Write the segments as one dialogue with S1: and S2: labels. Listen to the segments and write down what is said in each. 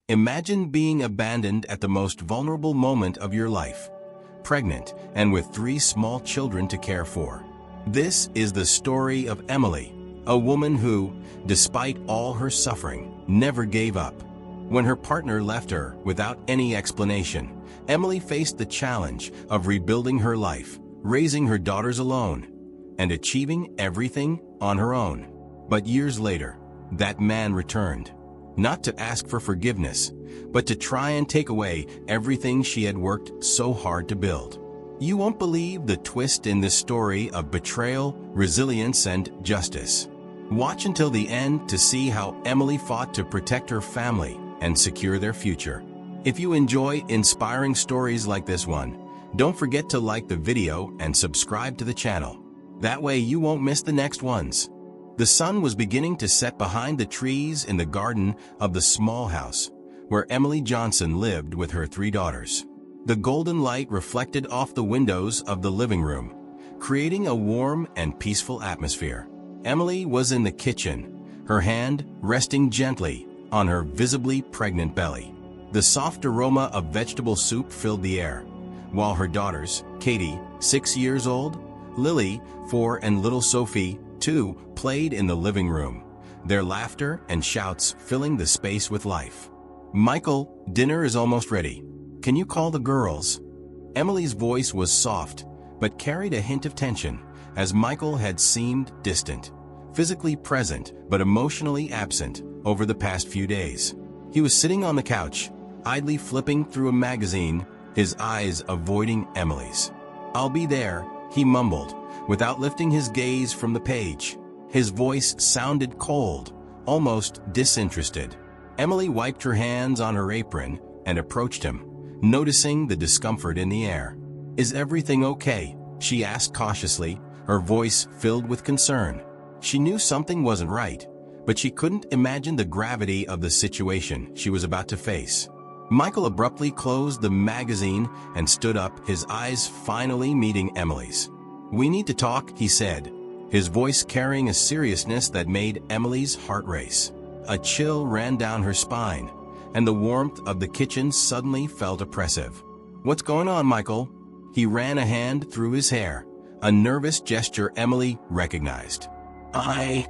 S1: Imagine being abandoned at the most vulnerable moment of your life, pregnant and with 3 small children to care for. This is the story of Emily, a woman who, despite all her suffering, never gave up. When her partner left her without any explanation, Emily faced the challenge of rebuilding her life, raising her daughters alone, and achieving everything on her own. But years later, that man returned, not to ask for forgiveness, but to try and take away everything she had worked so hard to build. You won't believe the twist in this story of betrayal, resilience, and justice. Watch until the end to see how Emily fought to protect her family and secure their future. If you enjoy inspiring stories like this one, don't forget to like the video and subscribe to the channel. That way you won't miss the next ones. The sun was beginning to set behind the trees in the garden of the small house where Emily Johnson lived with her 3 daughters. The golden light reflected off the windows of the living room, creating a warm and peaceful atmosphere. Emily was in the kitchen, her hand resting gently on her visibly pregnant belly. The soft aroma of vegetable soup filled the air, while her daughters, Katie, 6 years old, Lily, 4, and little Sophie, 2, played in the living room, their laughter and shouts filling the space with life. "Michael, dinner is almost ready. Can you call the girls?" Emily's voice was soft, but carried a hint of tension, as Michael had seemed distant, physically present but emotionally absent over the past few days. He was sitting on the couch, idly flipping through a magazine, his eyes avoiding Emily's. "I'll be there," he mumbled, without lifting his gaze from the page. His voice sounded cold, almost disinterested. Emily wiped her hands on her apron and approached him, noticing the discomfort in the air. "Is everything okay?" she asked cautiously, her voice filled with concern. She knew something wasn't right, but she couldn't imagine the gravity of the situation she was about to face. Michael abruptly closed the magazine and stood up, his eyes finally meeting Emily's. "We need to talk," he said, his voice carrying a seriousness that made Emily's heart race. A chill ran down her spine, and the warmth of the kitchen suddenly felt oppressive. "What's going on, Michael?" He ran a hand through his hair, a nervous gesture Emily recognized. I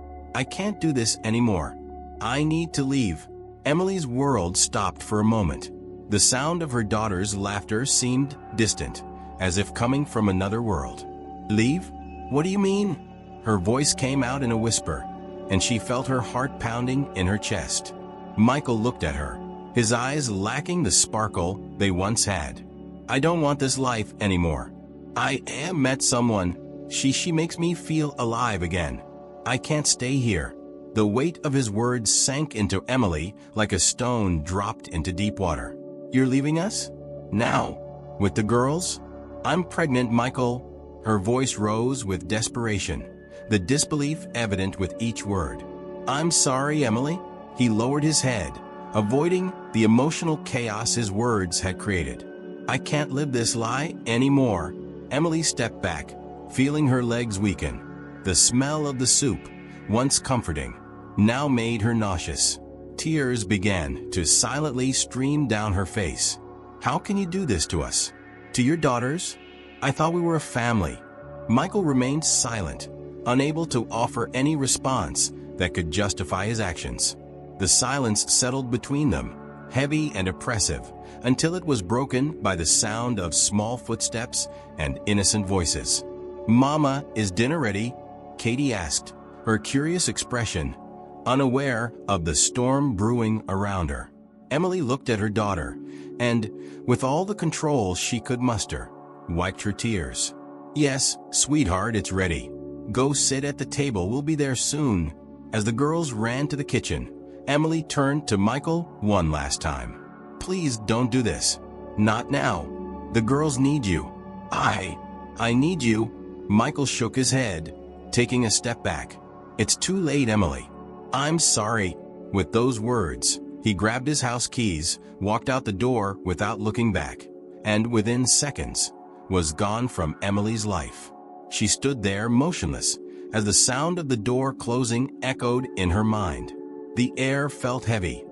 S1: can't do this anymore. I need to leave." Emily's world stopped for a moment. The sound of her daughter's laughter seemed distant, as if coming from another world. "Leave? What do you mean?" Her voice came out in a whisper, and she felt her heart pounding in her chest. Michael looked at her, his eyes lacking the sparkle they once had. "I don't want this life anymore. I met someone. She makes me feel alive again. I can't stay here." The weight of his words sank into Emily like a stone dropped into deep water. "You're leaving us? Now? With the girls?" "I'm pregnant, Michael." Her voice rose with desperation, the disbelief evident with each word. "I'm sorry, Emily." He lowered his head, avoiding the emotional chaos his words had created. "I can't live this lie anymore." Emily stepped back, feeling her legs weaken. The smell of the soup, once comforting, now made her nauseous. Tears began to silently stream down her face. "How can you do this to us? To your daughters? I thought we were a family." Michael remained silent, unable to offer any response that could justify his actions. The silence settled between them, heavy and oppressive, until it was broken by the sound of small footsteps and innocent voices. "Mama, is dinner ready?" Katie asked, her curious expression unaware of the storm brewing around her. Emily looked at her daughter and, with all the control she could muster, wiped her tears. "Yes, sweetheart, it's ready. Go sit at the table, we'll be there soon." As the girls ran to the kitchen, Emily turned to Michael one last time. "Please don't do this. Not now. The girls need you." I need you." Michael shook his head, taking a step back. "It's too late, Emily. I'm sorry." With those words, he grabbed his house keys, walked out the door without looking back, and within seconds, was gone from Emily's life. She stood there motionless, as the sound of the door closing echoed in her mind. The air felt heavy,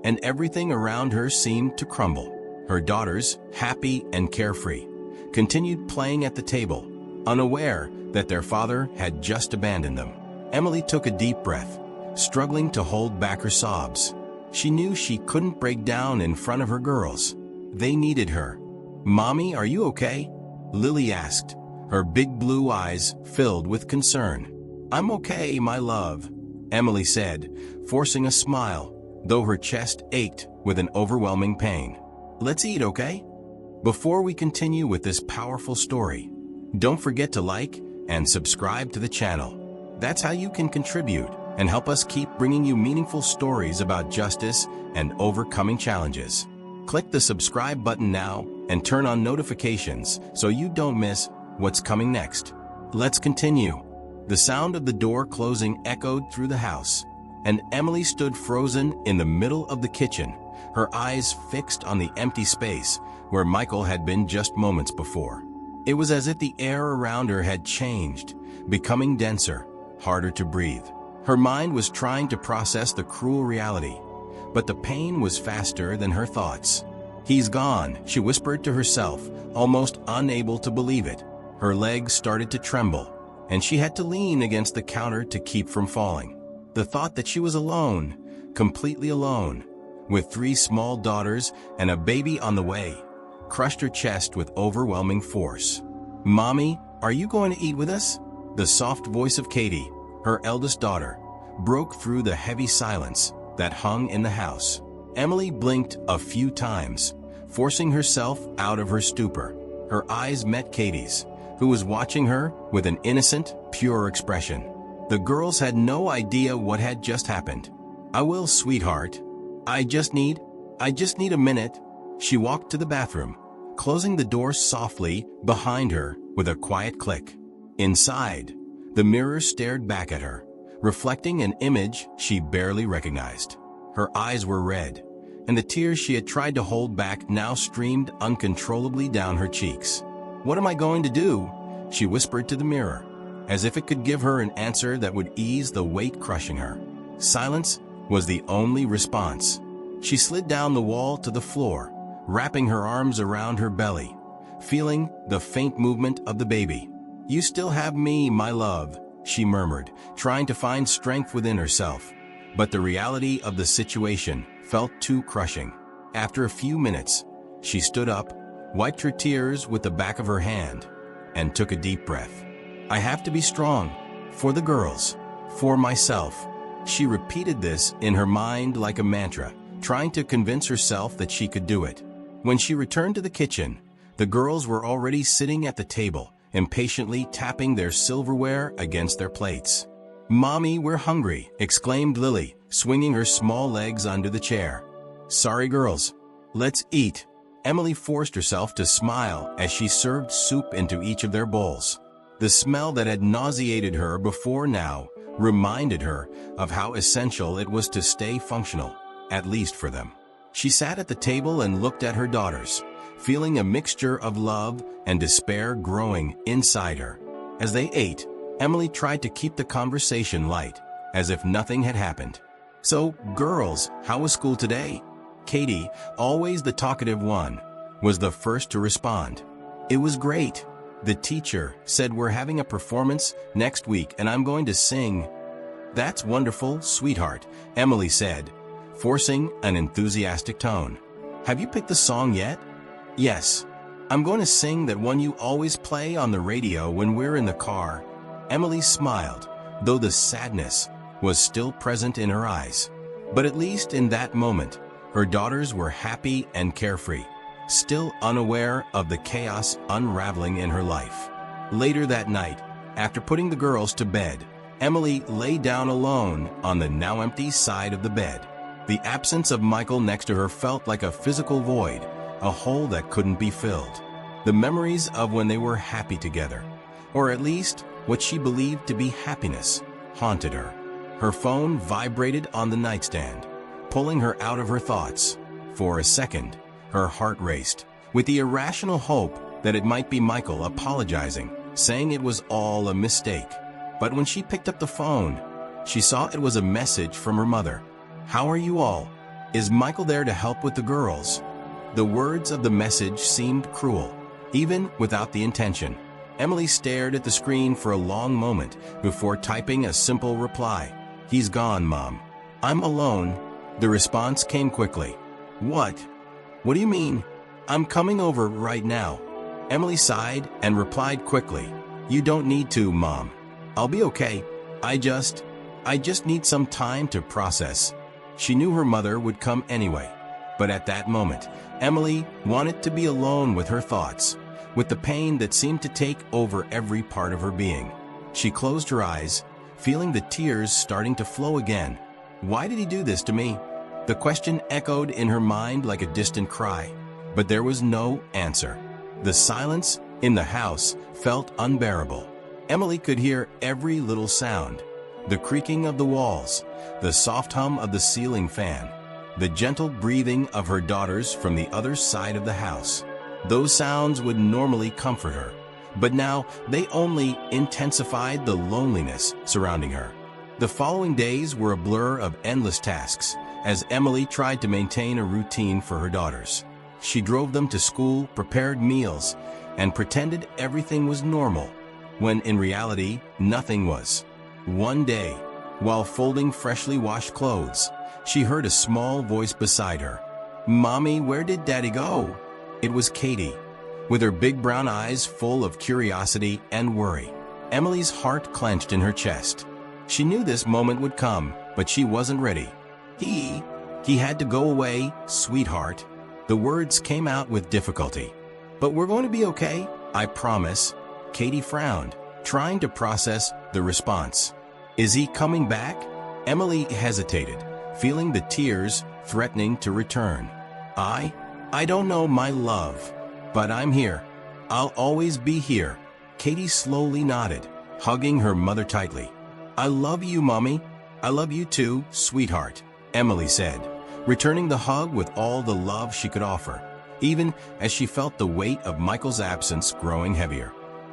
S1: and everything around her seemed to crumble. Her daughters, happy and carefree, continued playing at the table, unaware that their father had just abandoned them. Emily took a deep breath, struggling to hold back her sobs. She knew she couldn't break down in front of her girls. They needed her. "Mommy, are you okay?" Lily asked, her big blue eyes filled with concern. "I'm okay, my love," Emily said, forcing a smile, though her chest ached with an overwhelming pain. "Let's eat, okay?" Before we continue with this powerful story, don't forget to like and subscribe to the channel. That's how you can contribute and help us keep bringing you meaningful stories about justice and overcoming challenges. Click the subscribe button now and turn on notifications so you don't miss what's coming next. Let's continue. The sound of the door closing echoed through the house, and Emily stood frozen in the middle of the kitchen, her eyes fixed on the empty space where Michael had been just moments before. It was as if the air around her had changed, becoming denser, harder to breathe. Her mind was trying to process the cruel reality, but the pain was faster than her thoughts. "He's gone," she whispered to herself, almost unable to believe it. Her legs started to tremble, and she had to lean against the counter to keep from falling. The thought that she was alone, completely alone, with 3 small daughters and a baby on the way, crushed her chest with overwhelming force. "Mommy, are you going to eat with us?" The soft voice of Katie, her eldest daughter, broke through the heavy silence that hung in the house. Emily blinked a few times, forcing herself out of her stupor. Her eyes met Katie's, who was watching her with an innocent, pure expression. The girls had no idea what had just happened. "I will, sweetheart. I just need a minute." She walked to the bathroom, closing the door softly behind her with a quiet click. Inside, the mirror stared back at her, reflecting an image she barely recognized. Her eyes were red, and the tears she had tried to hold back now streamed uncontrollably down her cheeks. "What am I going to do?" she whispered to the mirror, as if it could give her an answer that would ease the weight crushing her. Silence was the only response. She slid down the wall to the floor, wrapping her arms around her belly, feeling the faint movement of the baby. "You still have me, my love," she murmured, trying to find strength within herself. But the reality of the situation felt too crushing. After a few minutes, she stood up, wiped her tears with the back of her hand, and took a deep breath. "I have to be strong, for the girls, for myself." She repeated this in her mind like a mantra, trying to convince herself that she could do it. When she returned to the kitchen, the girls were already sitting at the table, impatiently tapping their silverware against their plates. "Mommy, we're hungry," exclaimed Lily, swinging her small legs under the chair. "Sorry, girls. Let's eat." Emily forced herself to smile as she served soup into each of their bowls. The smell that had nauseated her before now reminded her of how essential it was to stay functional, at least for them. She sat at the table and looked at her daughters, feeling a mixture of love and despair growing inside her. As they ate, Emily tried to keep the conversation light, as if nothing had happened. "So, girls, how was school today?" Katie, always the talkative one, was the first to respond. "It was great. The teacher said we're having a performance next week and I'm going to sing." "That's wonderful, sweetheart," Emily said, forcing an enthusiastic tone. "Have you picked the song yet?" "Yes. I'm going to sing that one you always play on the radio when we're in the car." Emily smiled, though the sadness was still present in her eyes. But at least in that moment, her daughters were happy and carefree, still unaware of the chaos unraveling in her life. Later that night, after putting the girls to bed, Emily lay down alone on the now empty side of the bed. The absence of Michael next to her felt like a physical void, a hole that couldn't be filled. The memories of when they were happy together, or at least what she believed to be happiness, haunted her. Her phone vibrated on the nightstand, pulling her out of her thoughts. For a second, her heart raced, with the irrational hope that it might be Michael apologizing, saying it was all a mistake. But when she picked up the phone, she saw it was a message from her mother. "How are you all? Is Michael there to help with the girls? The words of the message seemed cruel, even without the intention. Emily stared at the screen for a long moment before typing a simple reply. "He's gone, Mom. I'm alone." The response came quickly. "What? What do you mean?" "I'm coming over right now." Emily sighed and replied quickly. "You don't need to, Mom. I'll be okay. I just need some time to process." She knew her mother would come anyway, but at that moment, Emily wanted to be alone with her thoughts, with the pain that seemed to take over every part of her being. She closed her eyes, feeling the tears starting to flow again. Why did he do this to me? The question echoed in her mind like a distant cry, but there was no answer. The silence in the house felt unbearable. Emily could hear every little sound: the creaking of the walls, the soft hum of the ceiling fan, the gentle breathing of her daughters from the other side of the house. Those sounds would normally comfort her, but now they only intensified the loneliness surrounding her. The following days were a blur of endless tasks as Emily tried to maintain a routine for her daughters. She drove them to school, prepared meals, and pretended everything was normal, when in reality, nothing was. One day, while folding freshly washed clothes, she heard a small voice beside her. "Mommy, where did Daddy go?" It was Katie, with her big brown eyes full of curiosity and worry. Emily's heart clenched in her chest. She knew this moment would come, but she wasn't ready. He had to go away, sweetheart." The words came out with difficulty. "But we're going to be okay, I promise." Katie frowned, trying to process the response. "Is he coming back?" Emily hesitated, feeling the tears threatening to return. I don't know, my love, but I'm here. I'll always be here." Katie slowly nodded, hugging her mother tightly. "I love you, Mommy. I love you too, sweetheart," Emily said, returning the hug with all the love she could offer, even as she felt the weight of Michael's absence growing heavier.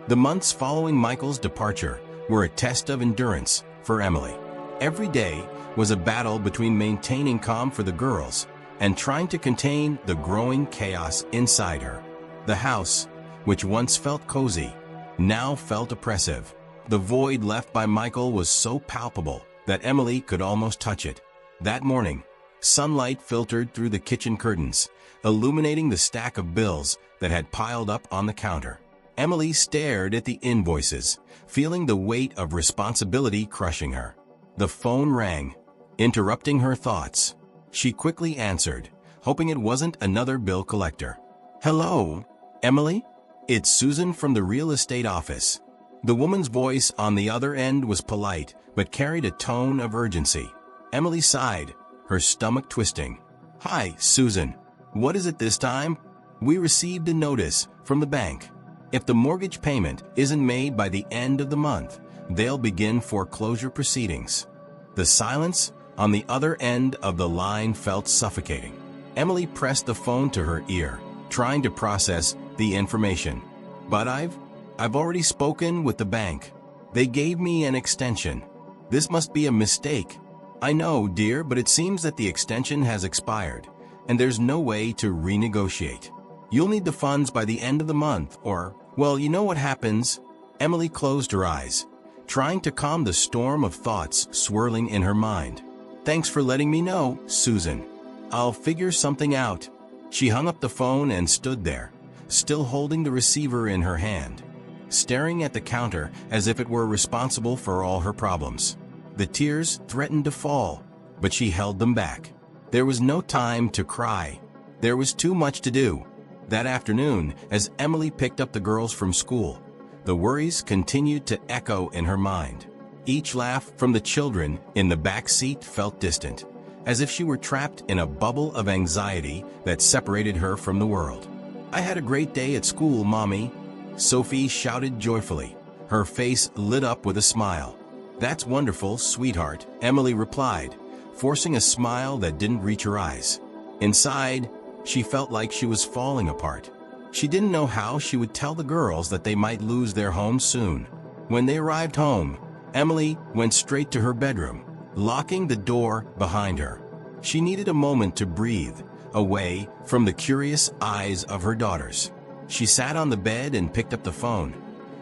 S1: The months following Michael's departure were a test of endurance for Emily. Every day was a battle between maintaining calm for the girls and trying to contain the growing chaos inside her. The house, which once felt cozy, now felt oppressive. The void left by Michael was so palpable that Emily could almost touch it. That morning, sunlight filtered through the kitchen curtains, illuminating the stack of bills that had piled up on the counter. Emily stared at the invoices, feeling the weight of responsibility crushing her. The phone rang, interrupting her thoughts. She quickly answered, hoping it wasn't another bill collector. "Hello, Emily? It's Susan from the real estate office." The woman's voice on the other end was polite, but carried a tone of urgency. Emily sighed, her stomach twisting. "Hi, Susan. What is it this time?" "We received a notice from the bank. If the mortgage payment isn't made by the end of the month, they'll begin foreclosure proceedings." The silence on the other end of the line felt suffocating. Emily pressed the phone to her ear, trying to process the information. "But I've already spoken with the bank. They gave me an extension. This must be a mistake." "I know, dear, but it seems that the extension has expired, and there's no way to renegotiate. You'll need the funds by the end of the month, or, well, you know what happens." Emily closed her eyes, trying to calm the storm of thoughts swirling in her mind. "Thanks for letting me know, Susan. I'll figure something out." She hung up the phone and stood there, still holding the receiver in her hand, staring at the counter as if it were responsible for all her problems. The tears threatened to fall, but she held them back. There was no time to cry. There was too much to do. That afternoon, as Emily picked up the girls from school, the worries continued to echo in her mind. Each laugh from the children in the back seat felt distant, as if she were trapped in a bubble of anxiety that separated her from the world. "I had a great day at school, Mommy," Sophie shouted joyfully, her face lit up with a smile. "That's wonderful, sweetheart," Emily replied, forcing a smile that didn't reach her eyes. Inside, she felt like she was falling apart. She didn't know how she would tell the girls that they might lose their home soon. When they arrived home, Emily went straight to her bedroom, locking the door behind her. She needed a moment to breathe, away from the curious eyes of her daughters. She sat on the bed and picked up the phone,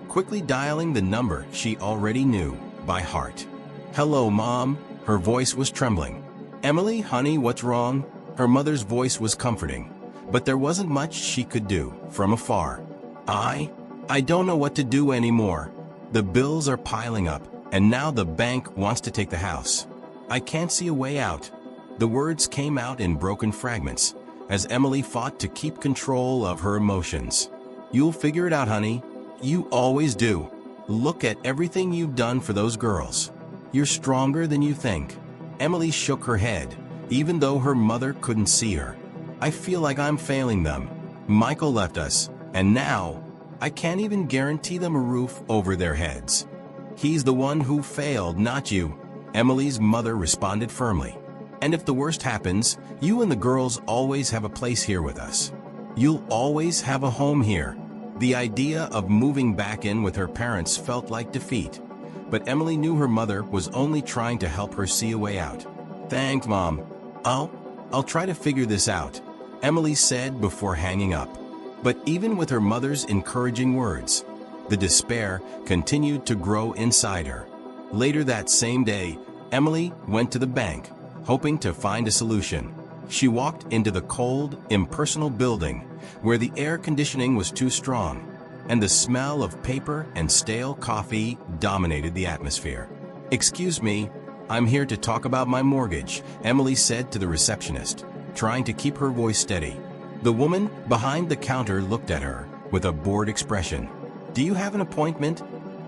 S1: quickly dialing the number she already knew by heart. "Hello, Mom." Her voice was trembling. "Emily, honey, what's wrong?" Her mother's voice was comforting, but there wasn't much she could do from afar. I don't know what to do anymore. The bills are piling up, and now the bank wants to take the house. I can't see a way out." The words came out in broken fragments, as Emily fought to keep control of her emotions. "You'll figure it out, honey. You always do. Look at everything you've done for those girls. You're stronger than you think." Emily shook her head, even though her mother couldn't see her. "I feel like I'm failing them. Michael left us, and now I can't even guarantee them a roof over their heads." "He's the one who failed, not you," Emily's mother responded firmly. "And if the worst happens, you and the girls always have a place here with us. You'll always have a home here." The idea of moving back in with her parents felt like defeat, but Emily knew her mother was only trying to help her see a way out. "Thanks, Mom. I'll try to figure this out," Emily said before hanging up. But even with her mother's encouraging words, the despair continued to grow inside her. Later that same day, Emily went to the bank, hoping to find a solution. She walked into the cold, impersonal building, where the air conditioning was too strong, and the smell of paper and stale coffee dominated the atmosphere. "Excuse me, I'm here to talk about my mortgage," Emily said to the receptionist, trying to keep her voice steady. The woman behind the counter looked at her with a bored expression. "Do you have an appointment?"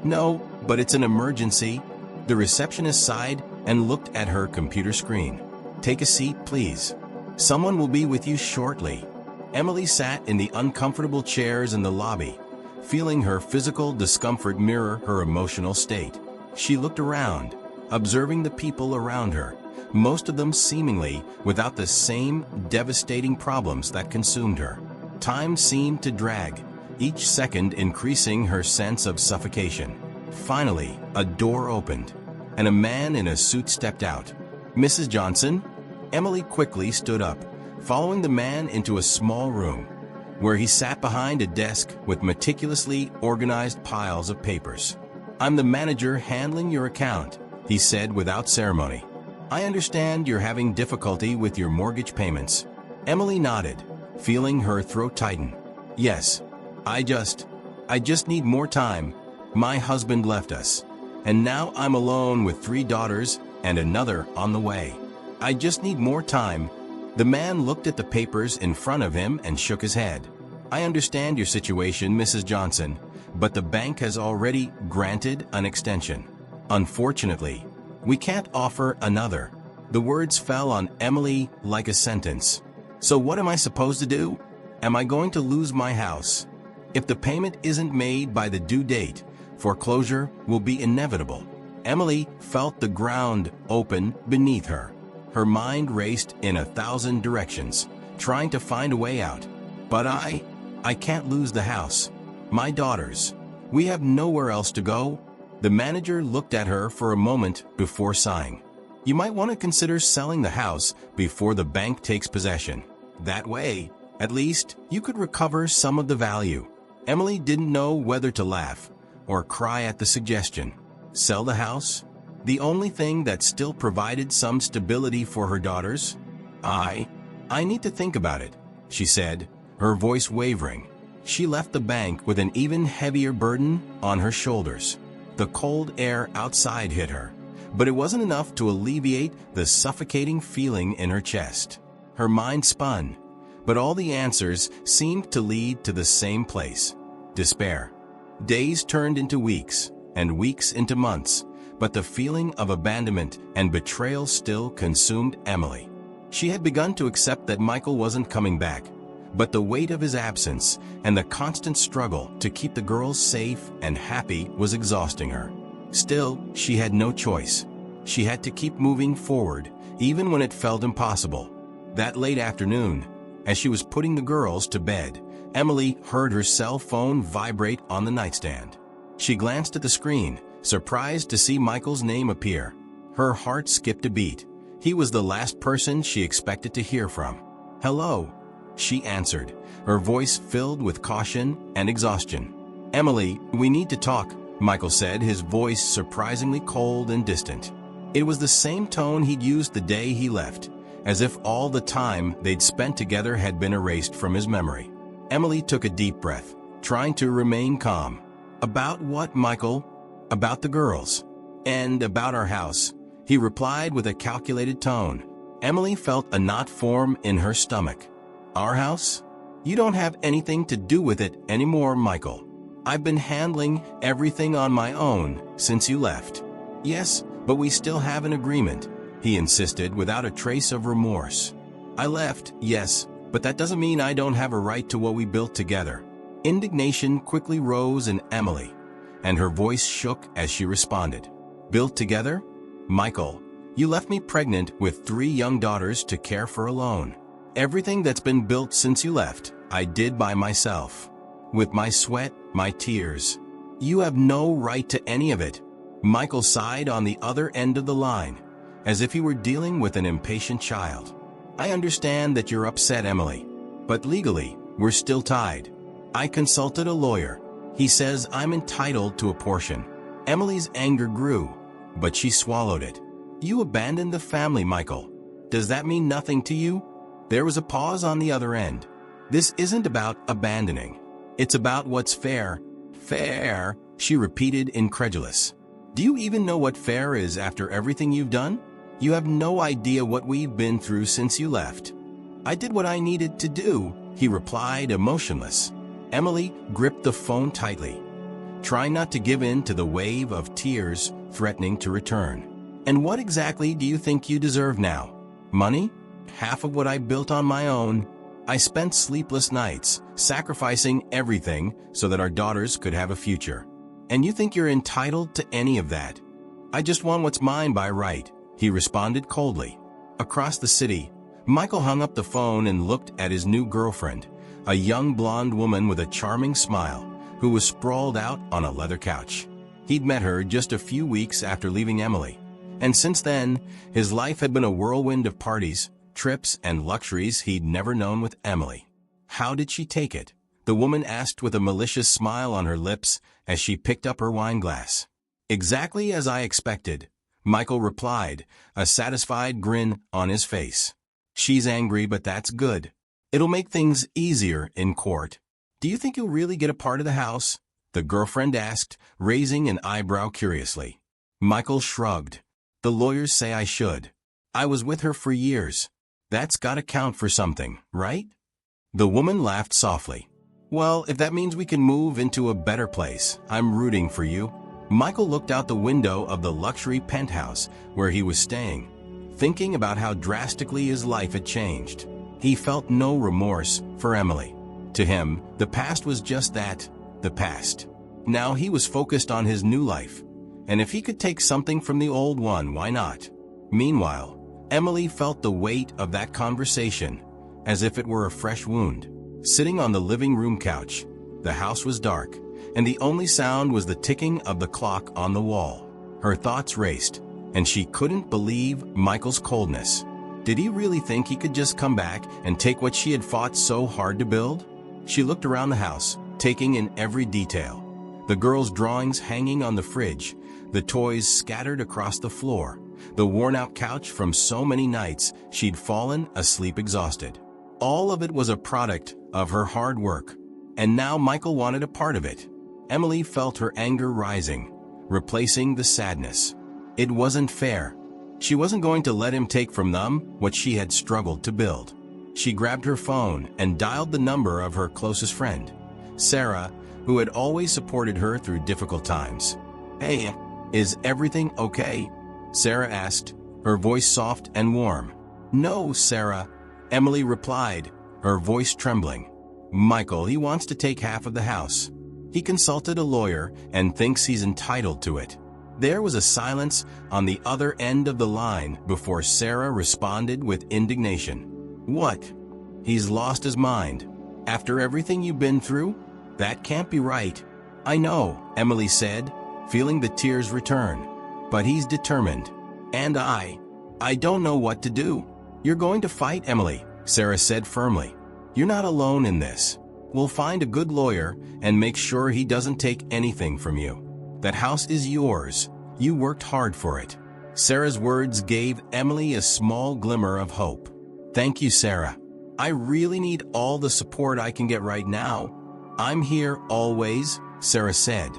S1: "No, but it's an emergency." The receptionist sighed and looked at her computer screen. "Take a seat, please. Someone will be with you shortly." Emily sat in the uncomfortable chairs in the lobby, feeling her physical discomfort mirror her emotional state. She looked around, observing the people around her, most of them seemingly without the same devastating problems that consumed her. Time seemed to drag, each second increasing her sense of suffocation. Finally, a door opened, and a man in a suit stepped out. "Mrs. Johnson?" Emily quickly stood up, following the man into a small room, where he sat behind a desk with meticulously organized piles of papers. "I'm the manager handling your account," he said without ceremony. "I understand you're having difficulty with your mortgage payments." Emily nodded, feeling her throat tighten. "Yes, I just need more time. My husband left us, and now I'm alone with 3 daughters and another on the way. I just need more time." The man looked at the papers in front of him and shook his head. "I understand your situation, Mrs. Johnson, but the bank has already granted an extension. Unfortunately, we can't offer another." The words fell on Emily like a sentence. "So what am I supposed to do? Am I going to lose my house? If the payment isn't made by the due date, foreclosure will be inevitable." Emily felt the ground open beneath her. Her mind raced in 1,000 directions, trying to find a way out. "But I can't lose the house. My daughters. We have nowhere else to go." The manager looked at her for a moment before sighing. "You might want to consider selling the house before the bank takes possession. That way, at least, you could recover some of the value." Emily didn't know whether to laugh or cry at the suggestion. Sell the house? The only thing that still provided some stability for her daughters? I need to think about it," she said, her voice wavering. She left the bank with an even heavier burden on her shoulders. The cold air outside hit her, but it wasn't enough to alleviate the suffocating feeling in her chest. Her mind spun, but all the answers seemed to lead to the same place: despair. Days turned into weeks, and weeks into months, but the feeling of abandonment and betrayal still consumed Emily. She had begun to accept that Michael wasn't coming back, but the weight of his absence and the constant struggle to keep the girls safe and happy was exhausting her. Still, she had no choice. She had to keep moving forward, even when it felt impossible. That late afternoon, as she was putting the girls to bed, Emily heard her cell phone vibrate on the nightstand. She glanced at the screen, surprised to see Michael's name appear. Her heart skipped a beat, He was the last person she expected to hear from. "Hello," she answered, her voice filled with caution and exhaustion. "Emily, we need to talk," Michael said, his voice surprisingly cold and distant. It was the same tone he'd used the day he left, as if all the time they'd spent together had been erased from his memory. Emily took a deep breath, trying to remain calm. "About what, Michael?" "About the girls. And about our house," he replied with a calculated tone. Emily felt a knot form in her stomach. "Our house? You don't have anything to do with it anymore, Michael. I've been handling everything on my own since you left." "Yes, but we still have an agreement," he insisted without a trace of remorse. "I left, yes, but that doesn't mean I don't have a right to what we built together." Indignation quickly rose in Emily, and her voice shook as she responded. "Built together? Michael, you left me pregnant with 3 young daughters to care for alone. Everything that's been built since you left, I did by myself. With my sweat, my tears. You have no right to any of it." Michael sighed on the other end of the line, as if he were dealing with an impatient child. "I understand that you're upset, Emily, but legally, we're still tied. I consulted a lawyer. He says I'm entitled to a portion." Emily's anger grew, but she swallowed it. "You abandoned the family, Michael. Does that mean nothing to you?" There was a pause on the other end. "This isn't about abandoning. It's about what's fair." "Fair?" she repeated, incredulous. "Do you even know what fair is after everything you've done? You have no idea what we've been through since you left." "I did what I needed to do," he replied, emotionless. Emily gripped the phone tightly, trying not to give in to the wave of tears threatening to return. "And what exactly do you think you deserve now? Money? Half of what I built on my own. I spent sleepless nights, sacrificing everything so that our daughters could have a future. And you think you're entitled to any of that? I just want what's mine by right," he responded coldly. Across the city, Michael hung up the phone and looked at his new girlfriend, a young blonde woman with a charming smile, who was sprawled out on a leather couch. He'd met her just a few weeks after leaving Emily, and since then, his life had been a whirlwind of parties, trips, and luxuries he'd never known with Emily. How did she take it? The woman asked with a malicious smile on her lips as she picked up her wine glass. "Exactly as I expected," Michael replied, a satisfied grin on his face. "She's angry, but that's good. It'll make things easier in court." "Do you think you'll really get a part of the house?" the girlfriend asked, raising an eyebrow curiously. Michael shrugged. "The lawyers say I should. I was with her for years. That's gotta count for something, right?" The woman laughed softly. "Well, if that means we can move into a better place, I'm rooting for you." Michael looked out the window of the luxury penthouse where he was staying, thinking about how drastically his life had changed. He felt no remorse for Emily. To him, the past was just that, the past. Now he was focused on his new life, and if he could take something from the old one, why not? Meanwhile, Emily felt the weight of that conversation, as if it were a fresh wound. Sitting on the living room couch, the house was dark, and the only sound was the ticking of the clock on the wall. Her thoughts raced, and she couldn't believe Michael's coldness. Did he really think he could just come back and take what she had fought so hard to build? She looked around the house, taking in every detail. The girls' drawings hanging on the fridge, the toys scattered across the floor, the worn-out couch from so many nights she'd fallen asleep exhausted. All of it was a product of her hard work, and now Michael wanted a part of it. Emily felt her anger rising, replacing the sadness. It wasn't fair. She wasn't going to let him take from them what she had struggled to build. She grabbed her phone and dialed the number of her closest friend, Sarah, who had always supported her through difficult times. "Hey, is everything okay?" Sarah asked, her voice soft and warm. "No, Sarah," Emily replied, her voice trembling. "Michael, he wants to take half of the house. He consulted a lawyer and thinks he's entitled to it." There was a silence on the other end of the line before Sarah responded with indignation. "What? He's lost his mind? After everything you've been through? That can't be right." "I know," Emily said, feeling the tears return. "But he's determined. And I don't know what to do. You're going to fight, Emily, Sarah said firmly. You're not alone in this. We'll find a good lawyer and make sure he doesn't take anything from you. That house is yours. You worked hard for it. Sarah's words gave Emily a small glimmer of hope. Thank you, Sarah. I really need all the support I can get right now. I'm here always, Sarah said.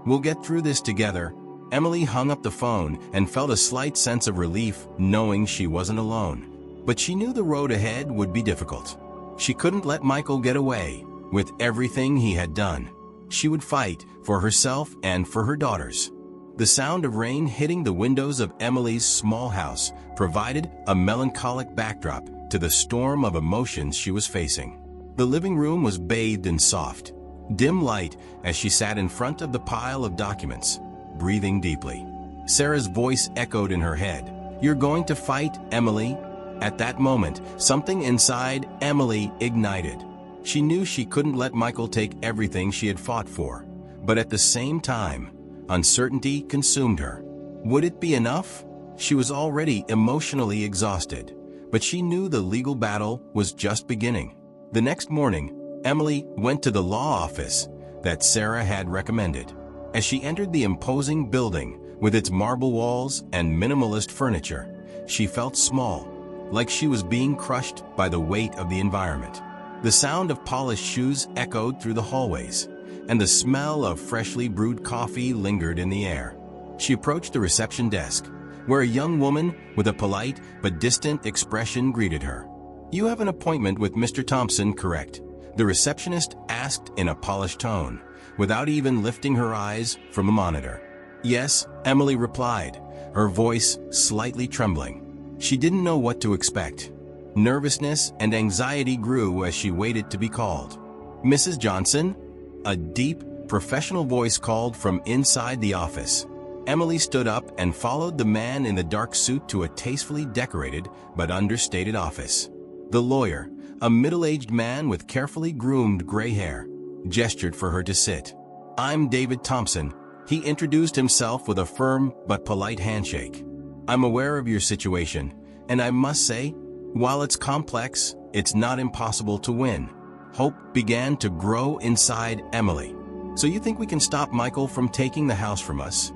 S1: We'll get through this together. Emily hung up the phone and felt a slight sense of relief knowing she wasn't alone. But she knew the road ahead would be difficult. She couldn't let Michael get away with everything he had done. She would fight for herself and for her daughters. The sound of rain hitting the windows of Emily's small house provided a melancholic backdrop to the storm of emotions she was facing. The living room was bathed in soft, dim light as she sat in front of the pile of documents, breathing deeply. Sarah's voice echoed in her head. You're going to fight, Emily? At that moment, something inside Emily ignited. She knew she couldn't let Michael take everything she had fought for, but at the same time, uncertainty consumed her. Would it be enough? She was already emotionally exhausted, but she knew the legal battle was just beginning. The next morning, Emily went to the law office that Sarah had recommended. As she entered the imposing building with its marble walls and minimalist furniture, she felt small, like she was being crushed by the weight of the environment. The sound of polished shoes echoed through the hallways, and the smell of freshly brewed coffee lingered in the air. She approached the reception desk, where a young woman with a polite but distant expression greeted her. You have an appointment with Mr. Thompson, correct? The receptionist asked in a polished tone, without even lifting her eyes from a monitor. Yes, Emily replied, her voice slightly trembling. She didn't know what to expect. Nervousness and anxiety grew as she waited to be called. Mrs. Johnson? A deep, professional voice called from inside the office. Emily stood up and followed the man in the dark suit to a tastefully decorated but understated office. The lawyer, a middle-aged man with carefully groomed gray hair, gestured for her to sit. I'm David Thompson. He introduced himself with a firm but polite handshake. I'm aware of your situation, and I must say, while it's complex, it's not impossible to win. Hope began to grow inside Emily. So you think we can stop Michael from taking the house from us?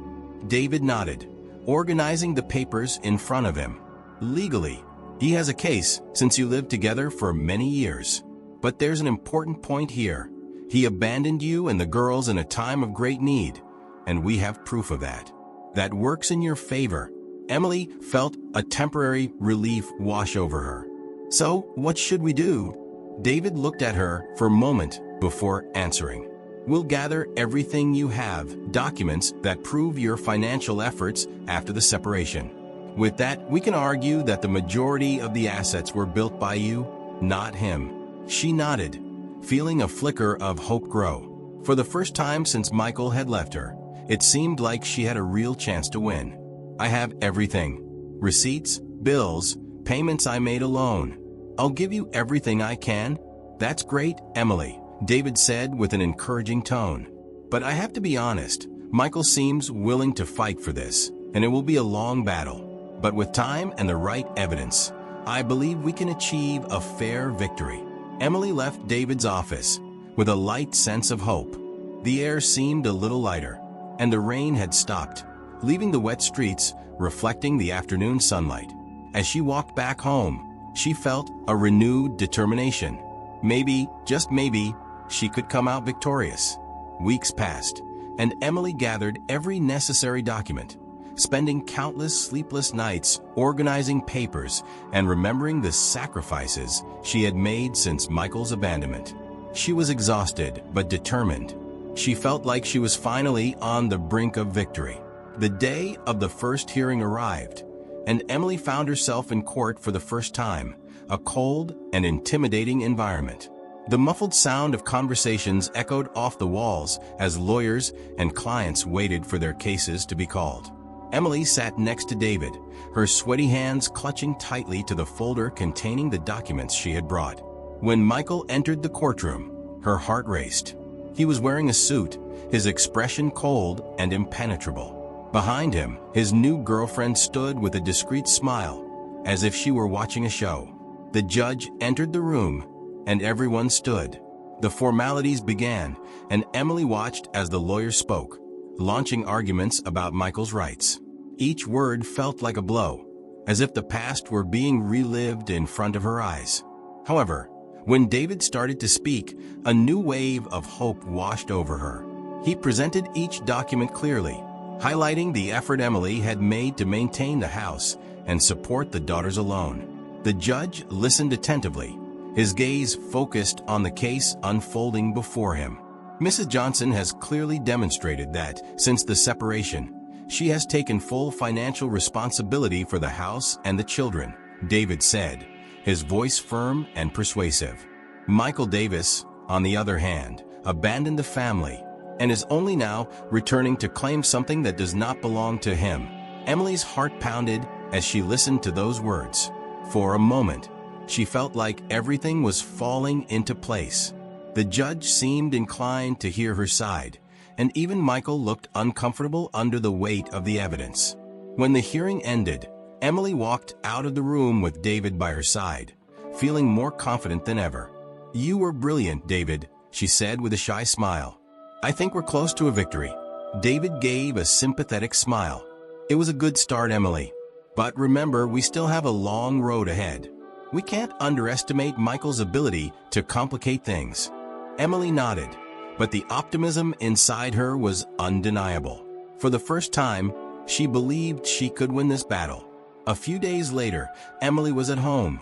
S1: David nodded, organizing the papers in front of him. Legally, he has a case since you lived together for many years. But there's an important point here. He abandoned you and the girls in a time of great need, and we have proof of that. That works in your favor. Emily felt a temporary relief wash over her. So, what should we do? David looked at her for a moment before answering. We'll gather everything you have, documents that prove your financial efforts after the separation. With that, we can argue that the majority of the assets were built by you, not him. She nodded, feeling a flicker of hope grow. For the first time since Michael had left her, it seemed like she had a real chance to win. I have everything. Receipts, bills, payments I made alone. I'll give you everything I can. That's great, Emily, David said with an encouraging tone. But I have to be honest, Michael seems willing to fight for this, and it will be a long battle. But with time and the right evidence, I believe we can achieve a fair victory. Emily left David's office with a light sense of hope. The air seemed a little lighter, and the rain had stopped, leaving the wet streets reflecting the afternoon sunlight. As she walked back home, she felt a renewed determination. Maybe, just maybe, she could come out victorious. Weeks passed, and Emily gathered every necessary document, spending countless sleepless nights organizing papers and remembering the sacrifices she had made since Michael's abandonment. She was exhausted but determined. She felt like she was finally on the brink of victory. The day of the first hearing arrived, and Emily found herself in court for the first time, a cold and intimidating environment. The muffled sound of conversations echoed off the walls as lawyers and clients waited for their cases to be called. Emily sat next to David, her sweaty hands clutching tightly to the folder containing the documents she had brought. When Michael entered the courtroom, her heart raced. He was wearing a suit, his expression cold and impenetrable. Behind him, his new girlfriend stood with a discreet smile, as if she were watching a show. The judge entered the room, and everyone stood. The formalities began, and Emily watched as the lawyer spoke, launching arguments about Michael's rights. Each word felt like a blow, as if the past were being relived in front of her eyes. However, when David started to speak, a new wave of hope washed over her. He presented each document clearly, highlighting the effort Emily had made to maintain the house and support the daughters alone. The judge listened attentively, his gaze focused on the case unfolding before him. Mrs. Johnson has clearly demonstrated that, since the separation, she has taken full financial responsibility for the house and the children, David said, his voice firm and persuasive. Michael Davis, on the other hand, abandoned the family and is only now returning to claim something that does not belong to him. Emily's heart pounded as she listened to those words. For a moment, she felt like everything was falling into place. The judge seemed inclined to hear her side, and even Michael looked uncomfortable under the weight of the evidence. When the hearing ended, Emily walked out of the room with David by her side, feeling more confident than ever. "You were brilliant, David," she said with a shy smile. "I think we're close to a victory." David gave a sympathetic smile. "It was a good start, Emily. But remember, we still have a long road ahead. We can't underestimate Michael's ability to complicate things." Emily nodded, but the optimism inside her was undeniable. For the first time, she believed she could win this battle. A few days later, Emily was at home,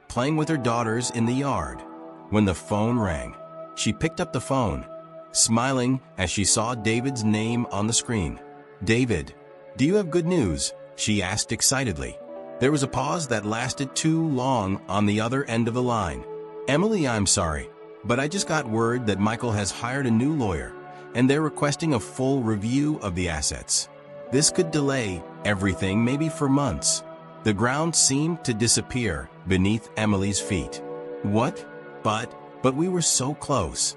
S1: playing with her daughters in the yard, when the phone rang. She picked up the phone, smiling as she saw David's name on the screen. "David, do you have good news?" she asked excitedly. There was a pause that lasted too long on the other end of the line. "Emily, I'm sorry, but I just got word that Michael has hired a new lawyer, and they're requesting a full review of the assets. This could delay everything maybe for months." The ground seemed to disappear beneath Emily's feet. "What? But we were so close."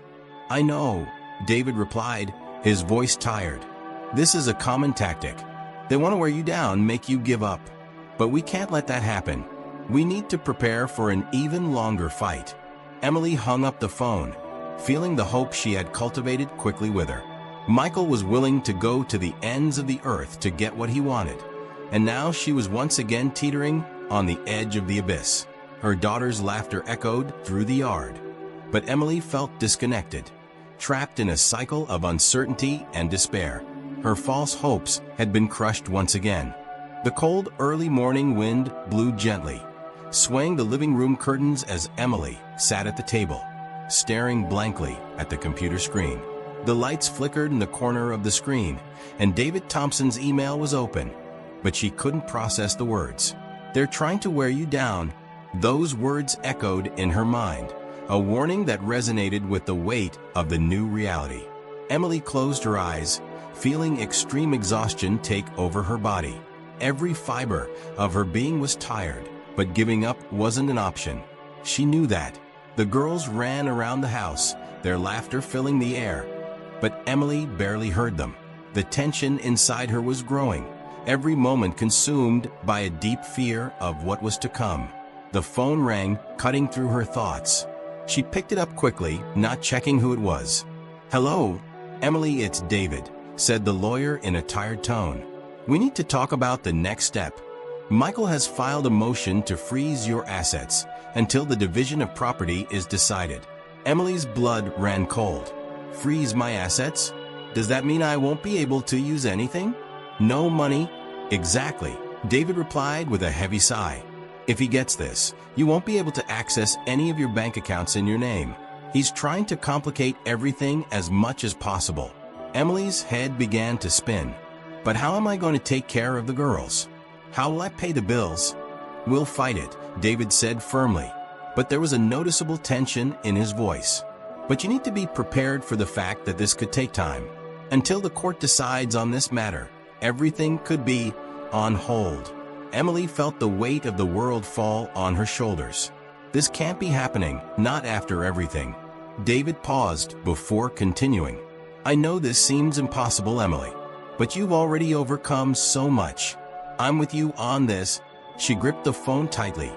S1: "I know," David replied, his voice tired. "This is a common tactic. They want to wear you down, make you give up. But we can't let that happen. We need to prepare for an even longer fight." Emily hung up the phone, feeling the hope she had cultivated quickly wither. Michael was willing to go to the ends of the earth to get what he wanted, and now she was once again teetering on the edge of the abyss. Her daughter's laughter echoed through the yard, but Emily felt disconnected, trapped in a cycle of uncertainty and despair. Her false hopes had been crushed once again. The cold early morning wind blew gently, swaying the living room curtains as Emily sat at the table, staring blankly at the computer screen. The lights flickered in the corner of the screen, and David Thompson's email was open, but she couldn't process the words. "They're trying to wear you down." Those words echoed in her mind, a warning that resonated with the weight of the new reality. Emily closed her eyes, feeling extreme exhaustion take over her body. Every fiber of her being was tired, but giving up wasn't an option. She knew that. The girls ran around the house, their laughter filling the air, but Emily barely heard them. The tension inside her was growing, every moment consumed by a deep fear of what was to come. The phone rang, cutting through her thoughts. She picked it up quickly, not checking who it was. "Hello, Emily, it's David," said the lawyer in a tired tone. "We need to talk about the next step. Michael has filed a motion to freeze your assets until the division of property is decided." Emily's blood ran cold. "Freeze my assets? Does that mean I won't be able to use anything?" "No money." "Exactly," David replied with a heavy sigh. "If he gets this, you won't be able to access any of your bank accounts in your name. He's trying to complicate everything as much as possible." Emily's head began to spin. "But how am I going to take care of the girls? How will I pay the bills?" "We'll fight it," David said firmly, but there was a noticeable tension in his voice. "But you need to be prepared for the fact that this could take time. Until the court decides on this matter, everything could be on hold." Emily felt the weight of the world fall on her shoulders. "This can't be happening, not after everything." David paused before continuing. "I know this seems impossible, Emily, but you've already overcome so much. I'm with you on this. She gripped the phone tightly,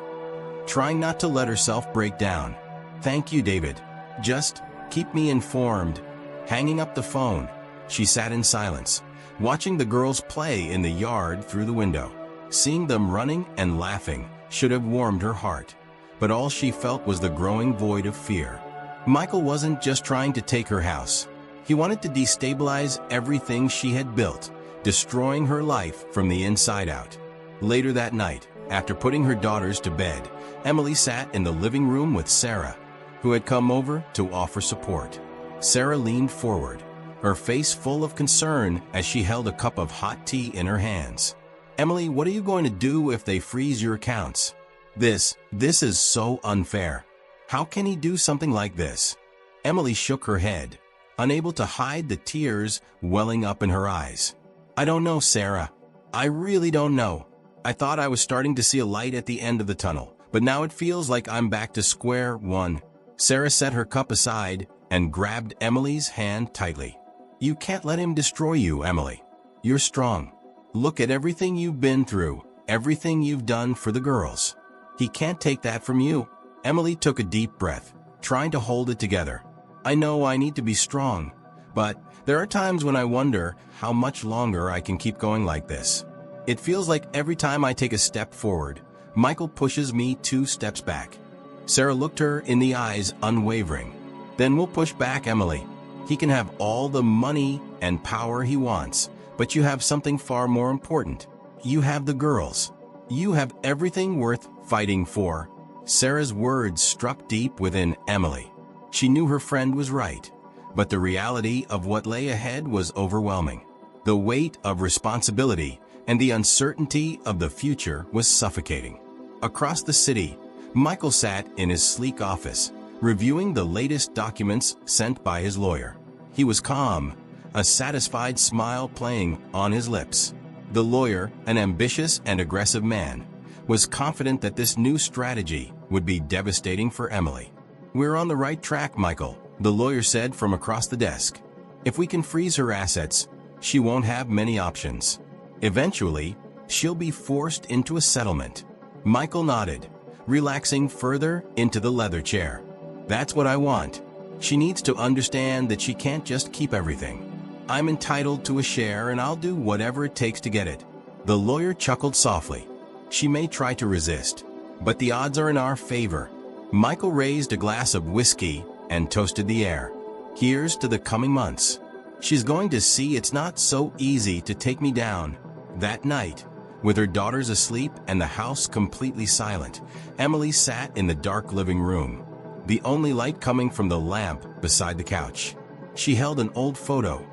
S1: trying not to let herself break down. "Thank you, David. Just keep me informed." Hanging up the phone, she sat in silence, watching the girls play in the yard through the window. Seeing them running and laughing should have warmed her heart, but all she felt was the growing void of fear. Michael wasn't just trying to take her house. He wanted to destabilize everything she had built, destroying her life from the inside out. Later that night, after putting her daughters to bed, Emily sat in the living room with Sarah, who had come over to offer support. Sarah leaned forward, her face full of concern as she held a cup of hot tea in her hands. "Emily, what are you going to do if they freeze your accounts? This is so unfair. How can he do something like this?" Emily shook her head, unable to hide the tears welling up in her eyes. "I don't know, Sarah. I really don't know. I thought I was starting to see a light at the end of the tunnel, but now it feels like I'm back to square one." Sarah set her cup aside and grabbed Emily's hand tightly. "You can't let him destroy you, Emily. You're strong. Look at everything you've been through, everything you've done for the girls. He can't take that from you." Emily took a deep breath, trying to hold it together. "I know I need to be strong, but there are times when I wonder how much longer I can keep going like this. It feels like every time I take a step forward, Michael pushes me 2 steps back." Sarah looked her in the eyes, unwavering. "Then we'll push back, Emily. He can have all the money and power he wants, but you have something far more important. You have the girls. You have everything worth fighting for." Sarah's words struck deep within Emily. She knew her friend was right, but the reality of what lay ahead was overwhelming. The weight of responsibility and the uncertainty of the future was suffocating. Across the city, Michael sat in his sleek office, reviewing the latest documents sent by his lawyer. He was calm, a satisfied smile playing on his lips. The lawyer, an ambitious and aggressive man, was confident that this new strategy would be devastating for Emily. "We're on the right track, Michael," the lawyer said from across the desk. "If we can freeze her assets, she won't have many options. Eventually, she'll be forced into a settlement." Michael nodded, relaxing further into the leather chair. "That's what I want. She needs to understand that she can't just keep everything. I'm entitled to a share and I'll do whatever it takes to get it." The lawyer chuckled softly. "She may try to resist, but the odds are in our favor." Michael raised a glass of whiskey and toasted the air. "Here's to the coming months. She's going to see it's not so easy to take me down." That night, with her daughters asleep and the house completely silent, Emily sat in the dark living room, the only light coming from the lamp beside the couch. She held an old photo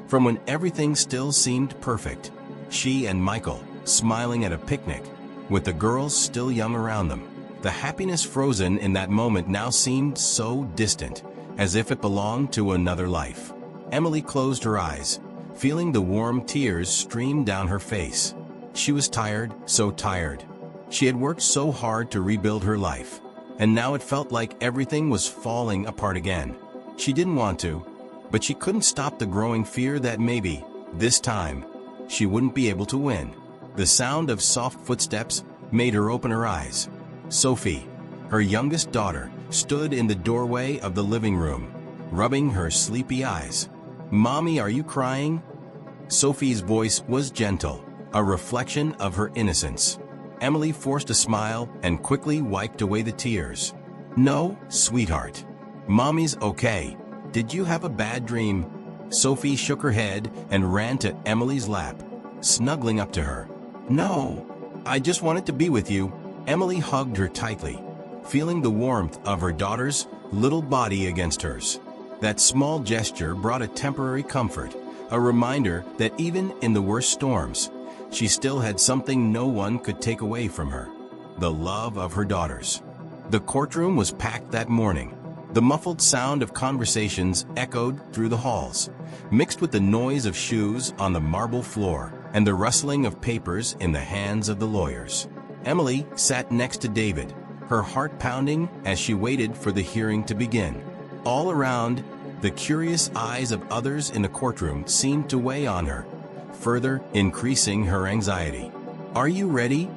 S1: from when everything still seemed perfect. She and Michael smiling at a picnic, with the girls still young around them. The happiness frozen in that moment now seemed so distant, as if it belonged to another life. Emily closed her eyes, feeling the warm tears stream down her face. She was tired, so tired. She had worked so hard to rebuild her life, and now it felt like everything was falling apart again. She didn't want to, but she couldn't stop the growing fear that maybe, this time, she wouldn't be able to win. The sound of soft footsteps made her open her eyes. Sophie, her youngest daughter, stood in the doorway of the living room, rubbing her sleepy eyes. "Mommy, are you crying?" Sophie's voice was gentle, a reflection of her innocence. Emily forced a smile and quickly wiped away the tears. "No, sweetheart. Mommy's okay. Did you have a bad dream?" Sophie shook her head and ran to Emily's lap, snuggling up to her. "No, I just wanted to be with you." Emily hugged her tightly, feeling the warmth of her daughter's little body against hers. That small gesture brought a temporary comfort, a reminder that even in the worst storms, she still had something no one could take away from her: the love of her daughters. The courtroom was packed that morning. The muffled sound of conversations echoed through the halls, mixed with the noise of shoes on the marble floor and the rustling of papers in the hands of the lawyers. Emily sat next to David, her heart pounding as she waited for the hearing to begin. All around, the curious eyes of others in the courtroom seemed to weigh on her, further increasing her anxiety. "Are you ready?"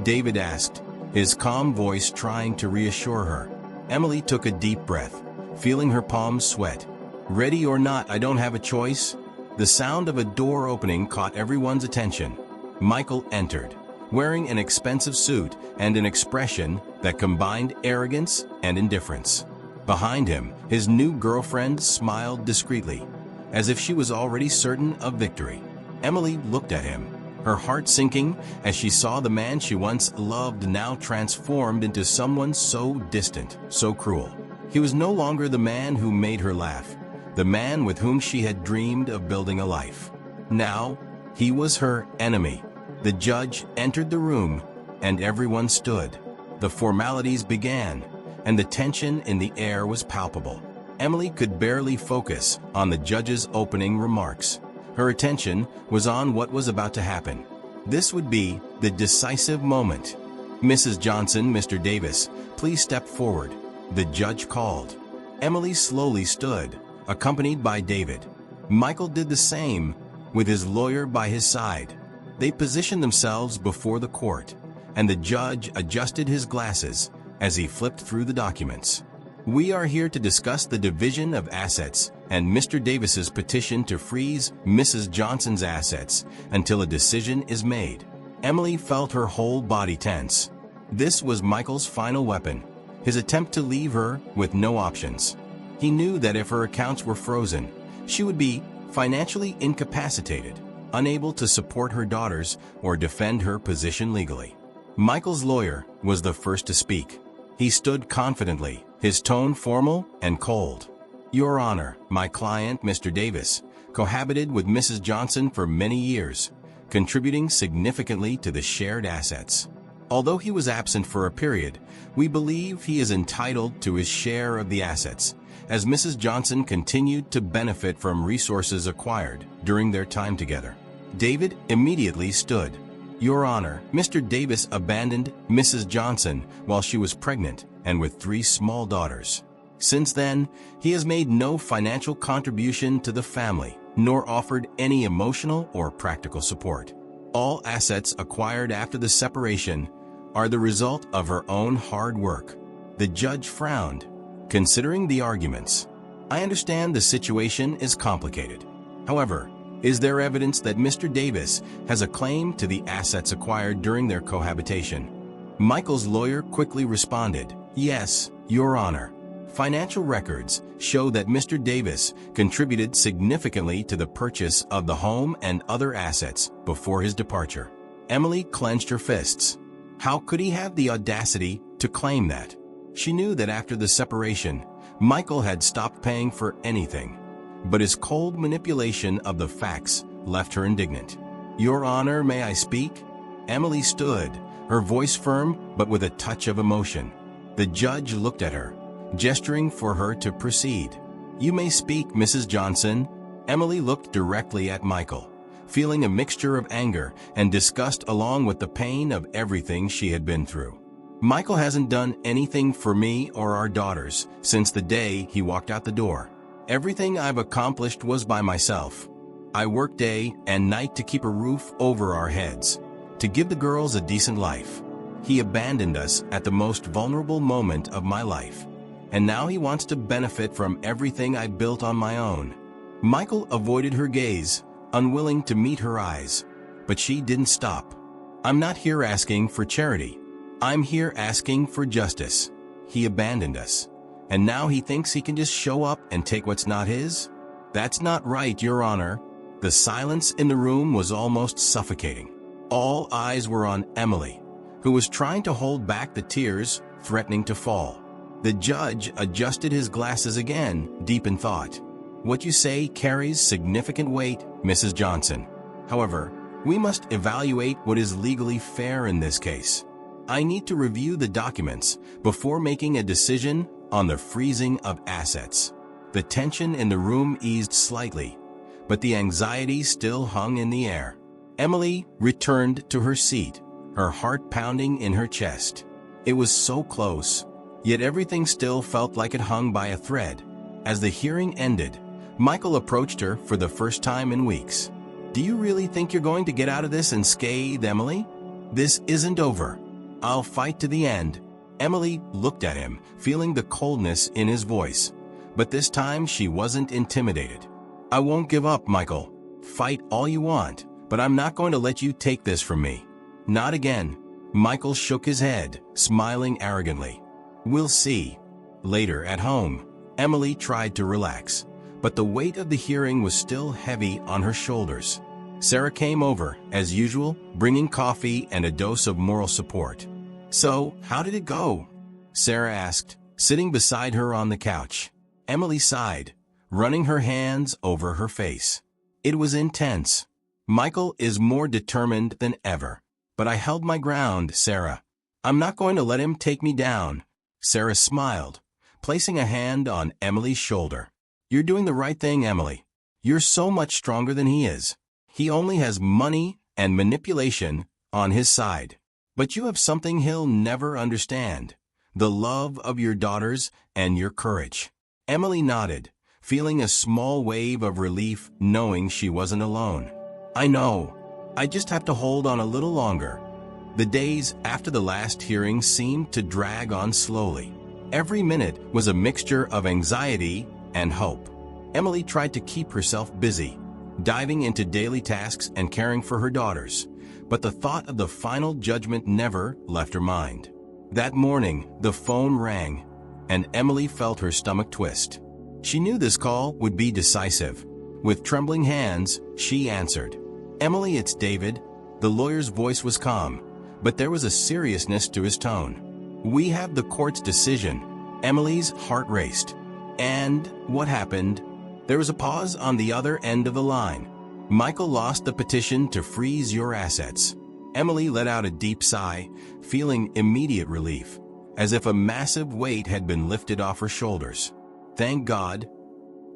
S1: David asked, his calm voice trying to reassure her. Emily took a deep breath, feeling her palms sweat. Ready or not, I don't have a choice. The sound of a door opening caught everyone's attention. Michael entered, wearing an expensive suit and an expression that combined arrogance and indifference. Behind him, his new girlfriend smiled discreetly, as if she was already certain of victory. Emily looked at him, her heart sinking as she saw the man she once loved now transformed into someone so distant, so cruel. He was no longer the man who made her laugh, the man with whom she had dreamed of building a life. Now, he was her enemy. The judge entered the room, and everyone stood. The formalities began, and the tension in the air was palpable. Emily could barely focus on the judge's opening remarks. Her attention was on what was about to happen. This would be the decisive moment. Mrs. Johnson, Mr. Davis, please step forward, the judge called. Emily slowly stood, accompanied by David. Michael did the same, with his lawyer by his side. They positioned themselves before the court, and the judge adjusted his glasses as he flipped through the documents. We are here to discuss the division of assets and Mr. Davis's petition to freeze Mrs. Johnson's assets until a decision is made. Emily felt her whole body tense. This was Michael's final weapon, his attempt to leave her with no options. He knew that if her accounts were frozen, she would be financially incapacitated, unable to support her daughters or defend her position legally. Michael's lawyer was the first to speak. He stood confidently, his tone formal and cold. Your Honor, my client, Mr. Davis, cohabited with Mrs. Johnson for many years, contributing significantly to the shared assets. Although he was absent for a period, we believe he is entitled to his share of the assets, as Mrs. Johnson continued to benefit from resources acquired during their time together. David immediately stood. Your Honor, Mr. Davis abandoned Mrs. Johnson while she was pregnant and with 3 small daughters. Since then, he has made no financial contribution to the family, nor offered any emotional or practical support. All assets acquired after the separation are the result of her own hard work. The judge frowned, considering the arguments. I understand the situation is complicated. However, is there evidence that Mr. Davis has a claim to the assets acquired during their cohabitation? Michael's lawyer quickly responded, Yes, Your Honor. Financial records show that Mr. Davis contributed significantly to the purchase of the home and other assets before his departure. Emily clenched her fists. How could he have the audacity to claim that? She knew that after the separation, Michael had stopped paying for anything, but his cold manipulation of the facts left her indignant. Your Honor, may I speak? Emily stood, her voice firm but with a touch of emotion. The judge looked at her, gesturing for her to proceed. You may speak, Mrs. Johnson. Emily looked directly at Michael, feeling a mixture of anger and disgust along with the pain of everything she had been through. Michael hasn't done anything for me or our daughters since the day he walked out the door. Everything I've accomplished was by myself. I worked day and night to keep a roof over our heads, to give the girls a decent life. He abandoned us at the most vulnerable moment of my life, and now he wants to benefit from everything I built on my own. Michael avoided her gaze, unwilling to meet her eyes, but she didn't stop. I'm not here asking for charity. I'm here asking for justice. He abandoned us, and now he thinks he can just show up and take what's not his? That's not right, Your Honor. The silence in the room was almost suffocating. All eyes were on Emily, who was trying to hold back the tears threatening to fall. The judge adjusted his glasses again, deep in thought. What you say carries significant weight, Mrs. Johnson. However, we must evaluate what is legally fair in this case. I need to review the documents before making a decision on the freezing of assets. The tension in the room eased slightly, but the anxiety still hung in the air. Emily returned to her seat, her heart pounding in her chest. It was so close, yet everything still felt like it hung by a thread. As the hearing ended, Michael approached her for the first time in weeks. Do you really think you're going to get out of this unscathed, Emily? This isn't over. I'll fight to the end. Emily looked at him, feeling the coldness in his voice. But this time she wasn't intimidated. I won't give up, Michael. Fight all you want, but I'm not going to let you take this from me. Not again. Michael shook his head, smiling arrogantly. We'll see. Later, at home, Emily tried to relax, but the weight of the hearing was still heavy on her shoulders. Sarah came over, as usual, bringing coffee and a dose of moral support. So, how did it go? Sarah asked, sitting beside her on the couch. Emily sighed, running her hands over her face. It was intense. Michael is more determined than ever. But I held my ground, Sarah. I'm not going to let him take me down. Sarah smiled, placing a hand on Emily's shoulder. You're doing the right thing, Emily. You're so much stronger than he is. He only has money and manipulation on his side. But you have something he'll never understand. The love of your daughters and your courage. Emily nodded, feeling a small wave of relief knowing she wasn't alone. I know. I just have to hold on a little longer. The days after the last hearing seemed to drag on slowly. Every minute was a mixture of anxiety and hope. Emily tried to keep herself busy, diving into daily tasks and caring for her daughters, but the thought of the final judgment never left her mind. That morning, the phone rang, and Emily felt her stomach twist. She knew this call would be decisive. With trembling hands, she answered. Emily, it's David. The lawyer's voice was calm, but there was a seriousness to his tone. We have the court's decision. Emily's heart raced. And what happened? There was a pause on the other end of the line. Michael lost the petition to freeze your assets. Emily let out a deep sigh, feeling immediate relief, as if a massive weight had been lifted off her shoulders. Thank God.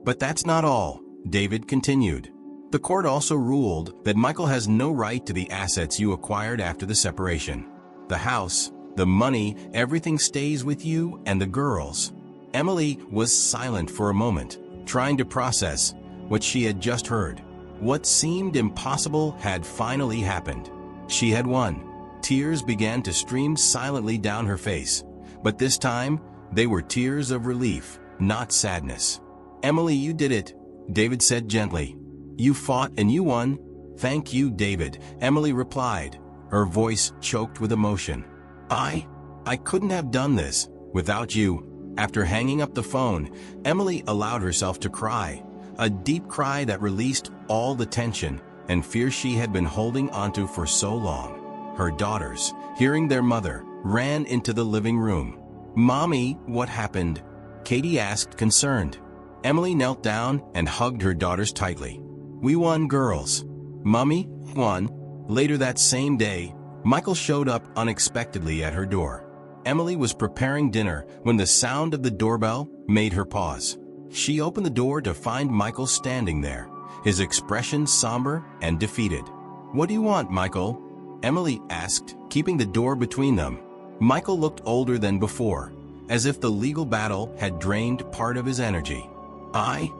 S1: But that's not all, David continued. The court also ruled that Michael has no right to the assets you acquired after the separation. The house, the money, everything stays with you and the girls. Emily was silent for a moment, trying to process what she had just heard. What seemed impossible had finally happened. She had won. Tears began to stream silently down her face, but this time they were tears of relief, not sadness. Emily, you did it, David said gently. You fought and you won. Thank you, David, Emily replied, her voice choked with emotion. I couldn't have done this without you. After hanging up the phone, Emily allowed herself to cry, a deep cry that released all the tension and fear she had been holding onto for so long. Her daughters, hearing their mother, ran into the living room. Mommy, what happened? Katie asked, concerned. Emily knelt down and hugged her daughters tightly. We won, girls. Mommy won. Later that same day, Michael showed up unexpectedly at her door. Emily was preparing dinner when the sound of the doorbell made her pause. She opened the door to find Michael standing there, his expression somber and defeated. What do you want, Michael? Emily asked, keeping the door between them. Michael looked older than before, as if the legal battle had drained part of his energy. I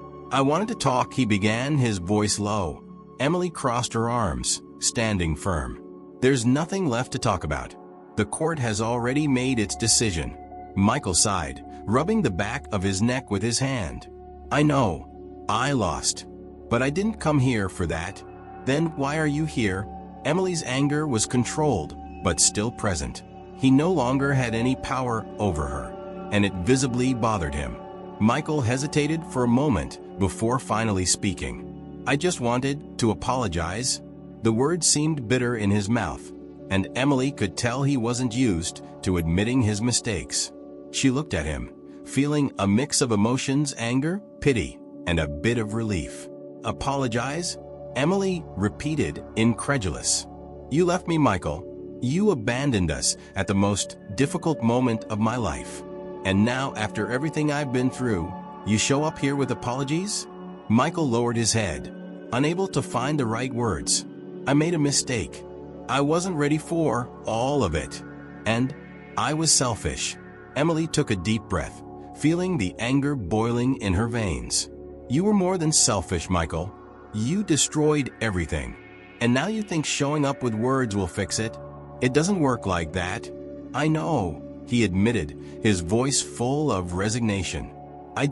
S1: wanted to talk, he began, his voice low. Emily crossed her arms, standing firm. There's nothing left to talk about. The court has already made its decision. Michael sighed, rubbing the back of his neck with his hand. I know. I lost. But I didn't come here for that. Then why are you here? Emily's anger was controlled, but still present. He no longer had any power over her, and it visibly bothered him. Michael hesitated for a moment before finally speaking. I just wanted to apologize. The word seemed bitter in his mouth, and Emily could tell he wasn't used to admitting his mistakes. She looked at him, feeling a mix of emotions, anger, pity, and a bit of relief. Apologize? Emily repeated, incredulous. You left me, Michael. You abandoned us at the most difficult moment of my life. And now, after everything I've been through, you show up here with apologies? Michael lowered his head, unable to find the right words. I made a mistake. I wasn't ready for all of it. And I was selfish. Emily took a deep breath, feeling the anger boiling in her veins. You were more than selfish, Michael. You destroyed everything. And now you think showing up with words will fix it? It doesn't work like that. "I know," he admitted, his voice full of resignation. I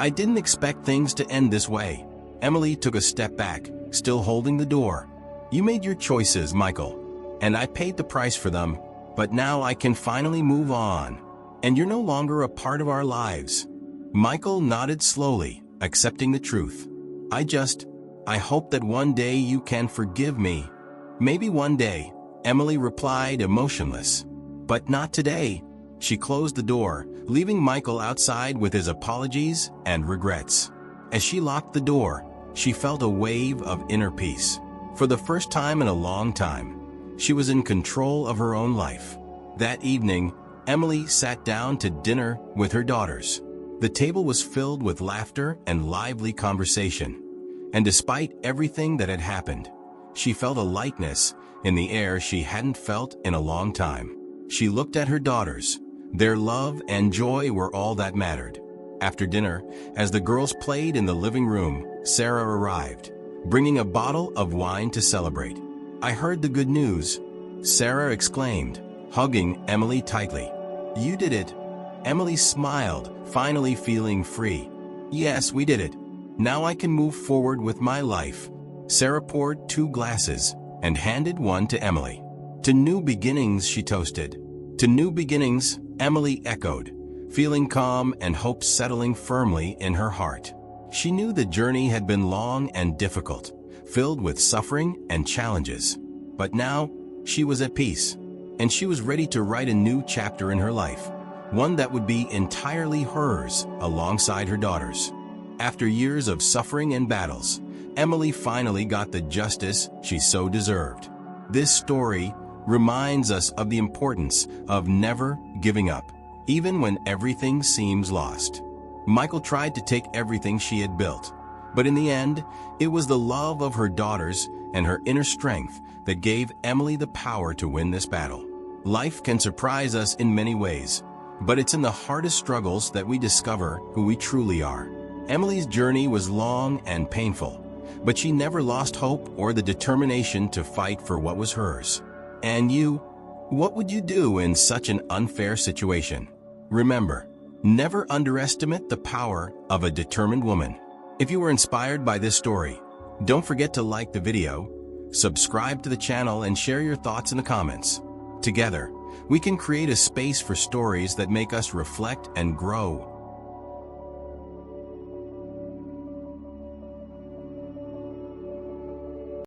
S1: didn't expect things to end this way." Emily took a step back, still holding the door. "You made your choices, Michael, and I paid the price for them, but now I can finally move on. And you're no longer a part of our lives." Michael nodded slowly, accepting the truth. I hope that one day you can forgive me." "Maybe one day," Emily replied, emotionless. "But not today." She closed the door, leaving Michael outside with his apologies and regrets. As she locked the door, she felt a wave of inner peace. For the first time in a long time, she was in control of her own life. That evening, Emily sat down to dinner with her daughters. The table was filled with laughter and lively conversation. And despite everything that had happened, she felt a lightness in the air she hadn't felt in a long time. She looked at her daughters. Their love and joy were all that mattered. After dinner, as the girls played in the living room, Sarah arrived, bringing a bottle of wine to celebrate. "I heard the good news," Sarah exclaimed, hugging Emily tightly. "You did it." Emily smiled, finally feeling free. "Yes, we did it. Now I can move forward with my life." Sarah poured 2 glasses and handed one to Emily. "To new beginnings," she toasted. "To new beginnings," Emily echoed, feeling calm and hope settling firmly in her heart. She knew the journey had been long and difficult, filled with suffering and challenges. But now, she was at peace, and she was ready to write a new chapter in her life, one that would be entirely hers alongside her daughters. After years of suffering and battles, Emily finally got the justice she so deserved. This story reminds us of the importance of never giving up, even when everything seems lost. Michael tried to take everything she had built, but in the end, it was the love of her daughters and her inner strength that gave Emily the power to win this battle. Life can surprise us in many ways, but it's in the hardest struggles that we discover who we truly are. Emily's journey was long and painful, but she never lost hope or the determination to fight for what was hers. And you, what would you do in such an unfair situation? Remember, never underestimate the power of a determined woman. If you were inspired by this story, don't forget to like the video, subscribe to the channel, and share your thoughts in the comments. Together, we can create a space for stories that make us reflect and grow.